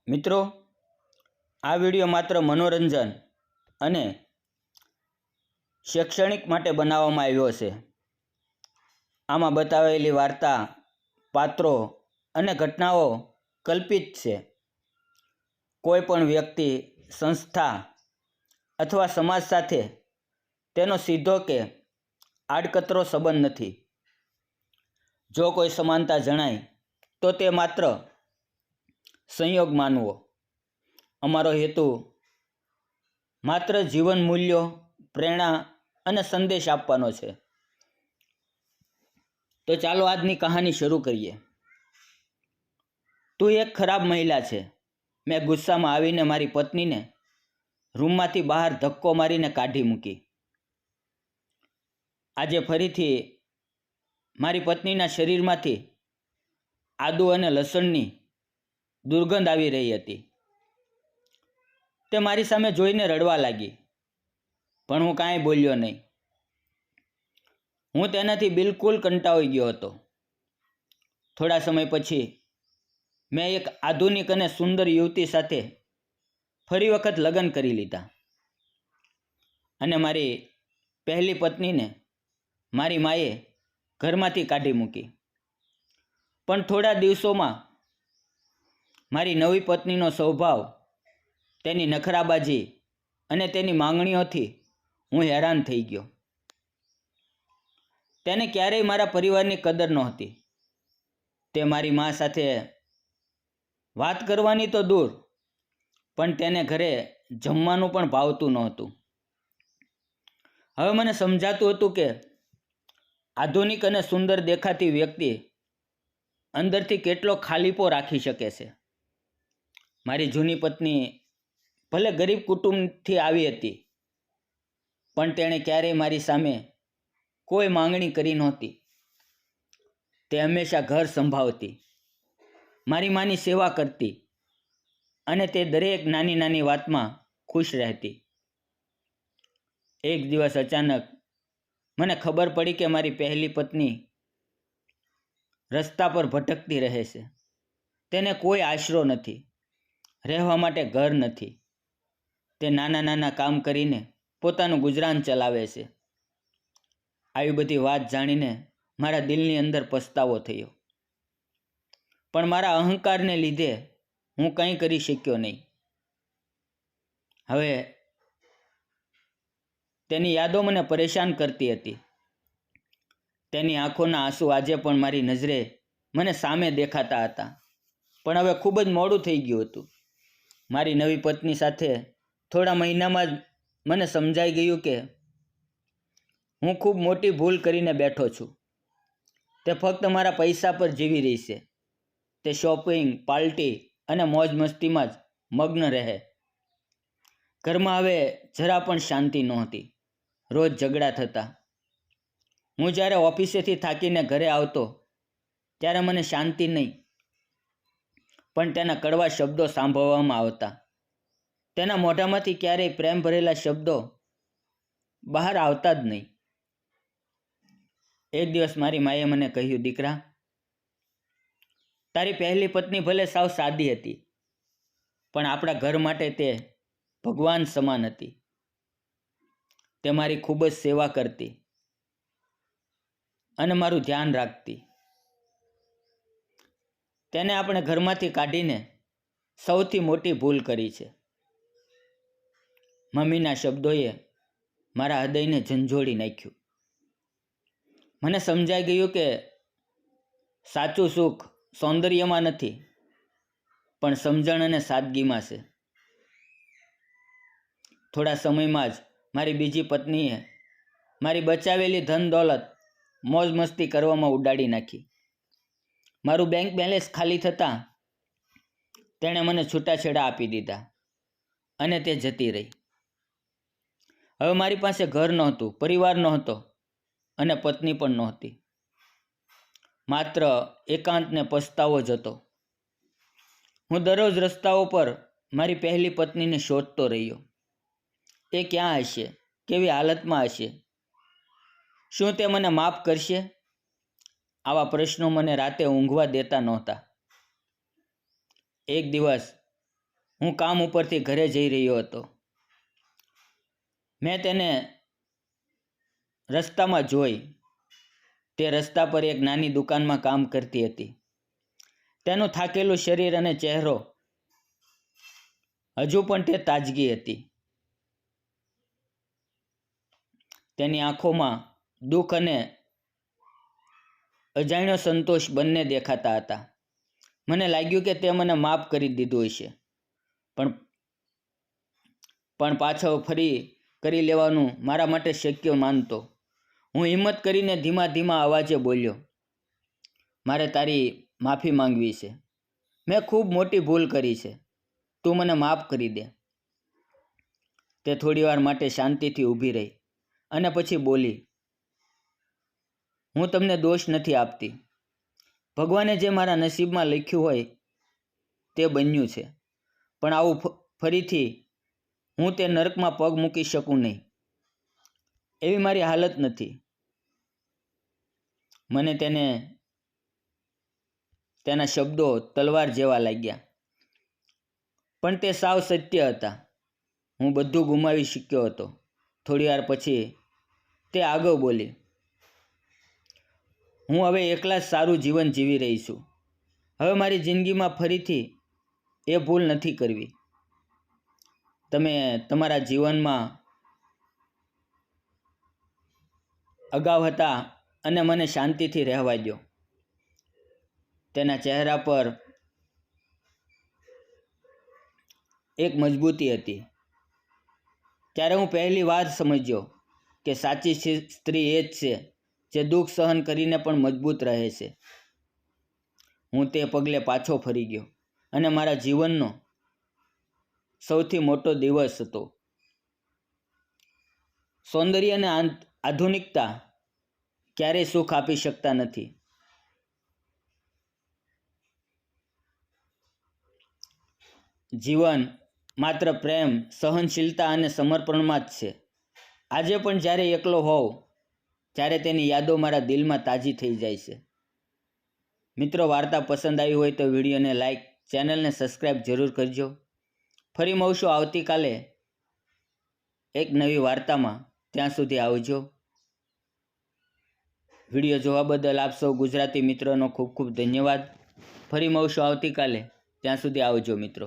મિત્રો, આ વિડીયો માત્ર મનોરંજન અને શૈક્ષણિક માટે બનાવવામાં આવ્યો છે. આમાં બતાવેલી વાર્તા, પાત્રો અને ઘટનાઓ કલ્પિત છે. કોઈ પણ વ્યક્તિ, સંસ્થા અથવા સમાજ સાથે તેનો સીધો કે આડકતરો સંબંધ નથી. જો કોઈ સમાનતા જણાય તો તે માત્ર સંયોગ માનવો. અમારો હેતુ માત્ર જીવન મૂલ્યો, પ્રેરણા અને સંદેશ આપવાનો છે. તો ચાલો આજની કહાની શરૂ કરીએ. તું એક ખરાબ મહિલા છે. મેં ગુસ્સામાં આવીને મારી પત્નીને રૂમમાંથી બહાર ધક્કો મારીને કાઢી મૂકી. આજે ફરીથી મારી પત્નીના શરીરમાંથી આદુ અને લસણની દુર્ગંધ આવી રહી હતી. તે મારી સામે જોઈને રડવા લાગી, પણ હું કાંઈ બોલ્યો નહીં. હું તેનાથી બિલકુલ કંટાળી ગયો હતો. થોડા સમય પછી મેં એક આધુનિક અને સુંદર યુવતી સાથે ફરી વખત લગ્ન કરી લીધા અને મારી પહેલી પત્નીને મારી માએ ઘરમાંથી કાઢી મૂકી. પણ થોડા દિવસોમાં મારી નવી પત્નીનો સ્વભાવ, તેની નખરાબાજી અને તેની માંગણીઓથી હું હેરાન થઈ ગયો. તેને ક્યારેય મારા પરિવારની કદર નહોતી. તે મારી મા સાથે વાત કરવાની તો દૂર, પણ તેને ઘરે જમવાનું પણ ભાવતું નહોતું. હવે મને સમજાતું હતું કે આધુનિક અને સુંદર દેખાતી વ્યક્તિ અંદરથી કેટલો ખાલીપો રાખી શકે છે. મારી જૂની પત્ની ભલે ગરીબ કુટુંબથી આવી હતી, પણ તેણે ક્યારેય મારી સામે કોઈ માંગણી કરી નહોતી. તે હંમેશા ઘર સંભાળતી, મારી માની સેવા કરતી અને તે દરેક નાની નાની વાતમાં ખુશ રહેતી. એક દિવસ અચાનક મને ખબર પડી કે મારી પહેલી પત્ની રસ્તા પર ભટકતી રહે છે. તેને કોઈ આશરો નથી, રહેવા માટે ઘર નથી. તે નાના નાના કામ કરીને પોતાનું ગુજરાન ચલાવે છે. આવી બધી વાત જાણીને મારા દિલની અંદર પસ્તાવો થયો, પણ મારા અહંકારને લીધે હું કંઈ કરી શક્યો નહીં. હવે તેની યાદો મને પરેશાન કરતી હતી. તેની આંખોના આંસુ આજે પણ મારી નજરે મને સામે દેખાતા હતા. પણ હવે ખૂબ જ મોડું થઈ ગયું હતું. મારી નવી પત્ની સાથે થોડા મહિનામાં જ મને સમજાઈ ગયું કે હું ખૂબ મોટી ભૂલ કરીને બેઠો છું. તે ફક્ત મારા પૈસા પર જીવી રહી છે. તે શોપિંગ, પાર્ટી અને મોજ મસ્તીમાં જ મગ્ન રહે. ઘરમાં હવે જરા પણ શાંતિ નહોતી. રોજ ઝઘડા થતા. હું જ્યારે ઓફિસેથી થાકીને ઘરે આવતો ત્યારે મને શાંતિ નહીં, પણ તેના કડવા શબ્દો સાંભળવામાં આવતા. તેના મોઢામાંથી ક્યારેય પ્રેમ ભરેલા શબ્દો બહાર આવતા જ નહીં. એક દિવસ મારી માએ મને કહ્યું, દીકરા, તારી પહેલી પત્ની ભલે સાવ સાદી હતી, પણ આપણા ઘર માટે તે ભગવાન સમાન હતી. તે મારી ખૂબ જ સેવા કરતી અને મારું ધ્યાન રાખતી. તેને આપણે ઘરમાંથી કાઢીને સૌથી મોટી ભૂલ કરી છે. મમ્મીના શબ્દોએ મારા હૃદયને ઝંઝોળી નાખ્યું. મને સમજાઈ ગયું કે સાચું સુખ સૌંદર્યમાં નથી, પણ સમજણ અને સાદગીમાં છે. થોડા સમયમાં જ મારી બીજી પત્નીએ મારી બચાવેલી ધન દોલત મોજ મસ્તી કરવામાં ઉડાડી નાખી. મારું બેંક બેલેન્સ ખાલી થતાં તેણે મને છૂટાછેડા આપી દીધા અને તે જતી રહી. હવે મારી પાસે ઘર નહોતું, પરિવાર નહોતો અને પત્ની પણ નહોતી. માત્ર એકાંતને પસ્તાવો જ હતો. હું દરરોજ રસ્તાઓ પર મારી પહેલી પત્નીને શોધતો રહ્યો. એ ક્યાં હશે? કેવી હાલતમાં હશે? શું તે મને માફ કરશે? આવા પ્રશ્નો મને રાતે ઊંઘવા દેતા નહોતા. એક દિવસ હું કામ ઉપરથી ઘરે જઈ રહ્યો હતો. મેં તેને રસ્તામાં જોઈ. તે રસ્તા પર એક નાની દુકાનમાં કામ કરતી હતી. તેનું થાકેલું શરીર અને ચહેરો હજુ પણ તે તાજગી હતી. તેની આંખોમાં દુઃખ અને અજાણ્યો સંતોષ બંને દેખાતા હતા. મને લાગ્યું કે તે મને માફ કરી દીધું હશે, પણ પાછો ફરી કરી લેવાનું મારા માટે શક્ય માનતો. હું હિંમત કરીને ધીમા ધીમા અવાજે બોલ્યો, મારે તારી માફી માંગવી છે. મેં ખૂબ મોટી ભૂલ કરી છે. તું મને માફ કરી દે. તે થોડીવાર માટે શાંતિથી ઊભી રહી અને પછી બોલી, હું તમને દોષ નથી આપતી. ભગવાને જે મારા નસીબમાં લખ્યું હોય તે બન્યું છે, પણ આવું ફરીથી હું તે નરકમાં પગ મૂકી શકું નહીં. એવી મારી હાલત નથી. મને તેના શબ્દો તલવાર જેવા લાગ્યા, પણ તે સાવ સત્ય હતા. હું બધું ગુમાવી શક્યો હતો. થોડીવાર પછી તે આગળ બોલી, હું હવે એકલા જ સારું જીવન જીવી રહી છું. હવે મારી જિંદગીમાં ફરીથી એ ભૂલ નથી કરવી. તમે તમારા જીવનમાં અગાઉ હતા અને મને શાંતિથી રહેવા દો. તેના ચહેરા પર એક મજબૂતી હતી. ત્યારે હું પહેલી વાર સમજ્યો કે સાચી સ્ત્રી એ જ છે જે દુઃખ સહન કરીને પણ મજબૂત રહે છે. હું તે પગલે પાછો ફરી ગયો અને મારા જીવનનો સૌથી મોટો દિવસ હતો. સૌંદર્ય અને આધુનિકતા ક્યારેય સુખ આપી શકતા નથી. જીવન માત્ર પ્રેમ, સહનશીલતા અને સમર્પણમાં જ છે. આજે પણ જ્યારે એકલો હોઉં ત્યારે તેની યાદો મારા દિલમાં તાજી થઈ જાય છે. મિત્રો, વાર્તા પસંદ આવી હોય તો વિડીયોને લાઈક, ચેનલને સબસ્ક્રાઈબ જરૂર કરજો. ફરી મળશું આવતીકાલે એક નવી વાર્તામાં. ત્યાં સુધી આવજો. વિડીયો જોવા બદલ આપ સૌ ગુજરાતી મિત્રોનો ખૂબ ખૂબ ધન્યવાદ. ફરી મળશું આવતીકાલે. ત્યાં સુધી આવજો મિત્રો.